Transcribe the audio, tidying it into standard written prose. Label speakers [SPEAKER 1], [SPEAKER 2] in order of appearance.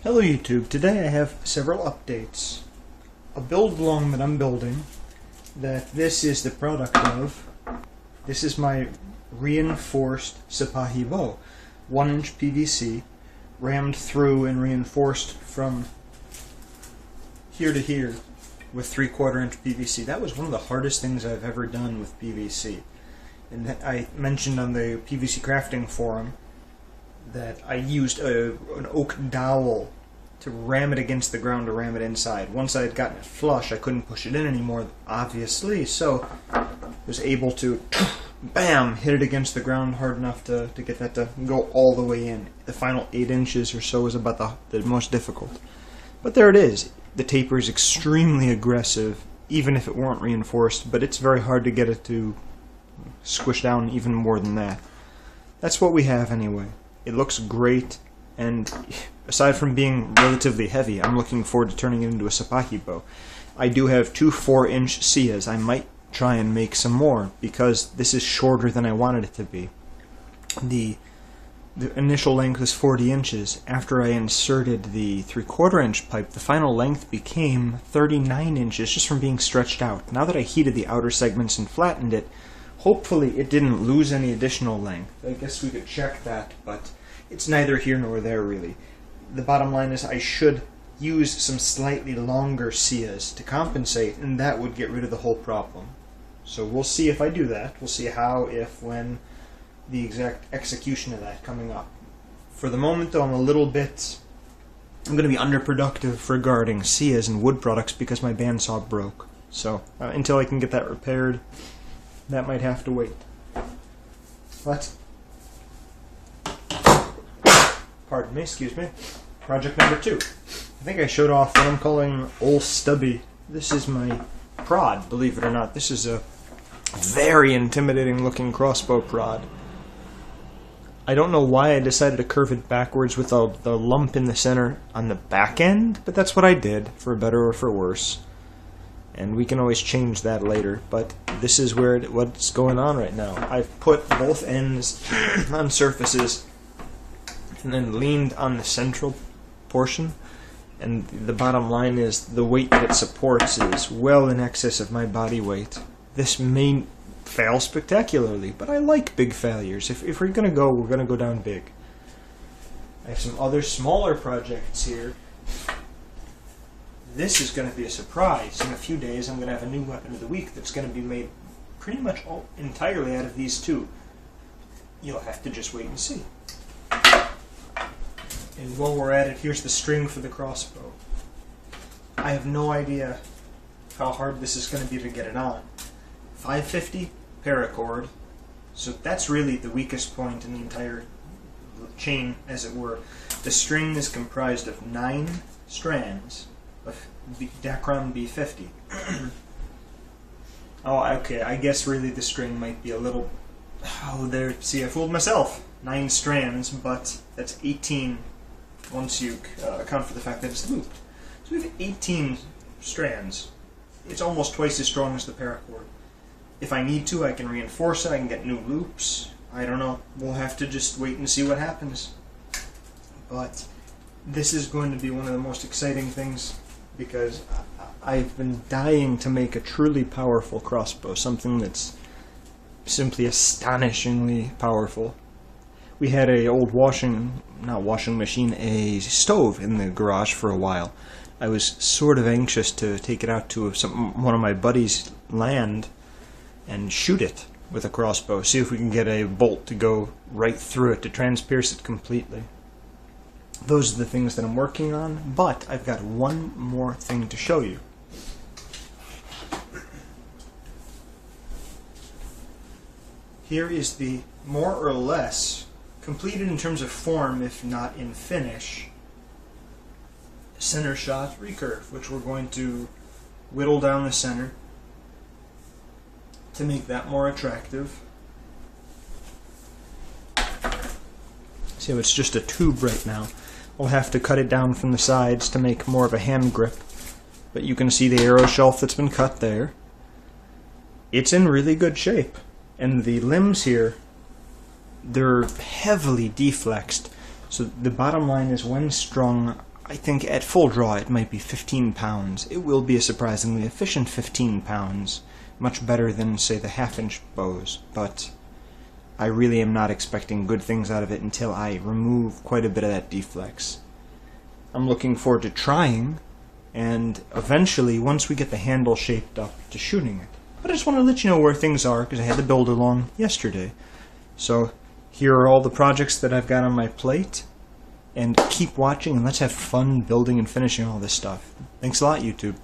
[SPEAKER 1] Hello YouTube, today I have several updates. A build along that I'm building, that this is the product of. This is my reinforced Sipahi bow. 1-inch PVC, rammed through and reinforced from here to here with 3/4 inch PVC. That was one of the hardest things I've ever done with PVC. And I mentioned on the PVC crafting forum that I used an oak dowel to ram it against the ground to ram it inside. Once I had gotten it flush, I couldn't push it in anymore, obviously, so I was able to, bam, hit it against the ground hard enough to get that to go all the way in. The final 8 inches or so was about the most difficult. But there it is. The taper is extremely aggressive, even if it weren't reinforced, but it's very hard to get it to squish down even more than that. That's what we have anyway. It looks great, and aside from being relatively heavy, I'm looking forward to turning it into a Sipahi bow. I do have 2 4-inch Sias. I might try and make some more, because this is shorter than I wanted it to be. The initial length was 40 inches. After I inserted the 3/4 inch pipe, the final length became 39 inches just from being stretched out. Now that I heated the outer segments and flattened it, hopefully it didn't lose any additional length. I guess we could check that, but it's neither here nor there really. The bottom line is I should use some slightly longer Sias to compensate, and that would get rid of the whole problem. So we'll see if I do that. We'll see how, if, when, the exact execution of that coming up. For the moment though, I'm going to be underproductive regarding Sias and wood products because my bandsaw broke. So until I can get that repaired, that might have to wait. But, pardon me, excuse me, project number 2. I think I showed off what I'm calling Old Stubby. This is my prod, believe it or not. This is a very intimidating looking crossbow prod. I don't know why I decided to curve it backwards with the lump in the center on the back end, but that's what I did, for better or for worse. And we can always change that later, but this is what's going on right now. I've put both ends on surfaces and then leaned on the central portion, and the bottom line is the weight that it supports is well in excess of my body weight. This may fail spectacularly, but I like big failures. If we're going to go down big. I have some other smaller projects here. This is going to be a surprise. In a few days I'm going to have a new weapon of the week that's going to be made pretty much entirely out of these two. You'll have to just wait and see. And while we're at it, here's the string for the crossbow. I have no idea how hard this is going to be to get it on. 550 paracord, so that's really the weakest point in the entire chain, as it were. The string is comprised of 9 strands of Dacron B50. Oh, okay, I guess really the string might be a little... Oh, there, see, I fooled myself. 9 strands, but that's 18 once you account for the fact that it's looped. So we have 18 strands. It's almost twice as strong as the paracord. If I need to, I can reinforce it, I can get new loops. I don't know. We'll have to just wait and see what happens. But this is going to be one of the most exciting things, because I've been dying to make a truly powerful crossbow, something that's simply astonishingly powerful. We had a old a stove in the garage for a while. I was sort of anxious to take it out to one of my buddies' land and shoot it with a crossbow, see if we can get a bolt to go right through it to transpierce it completely. Those are the things that I'm working on, but I've got one more thing to show you. Here is the more or less completed in terms of form, if not in finish, Centershot Recurve, which we're going to whittle down the center to make that more attractive. So it's just a tube right now. We'll have to cut it down from the sides to make more of a hand grip, but you can see the arrow shelf that's been cut there. It's in really good shape, and the limbs here, they're heavily deflexed, so the bottom line is when strung I think at full draw it might be 15 pounds. It will be a surprisingly efficient 15 pounds. Much better than, say, the half-inch bows, but I really am not expecting good things out of it until I remove quite a bit of that deflex. I'm looking forward to trying, and eventually, once we get the handle shaped up, to shooting it. But I just want to let you know where things are, because I had the build along yesterday. So, here are all the projects that I've got on my plate, and keep watching, and let's have fun building and finishing all this stuff. Thanks a lot, YouTube.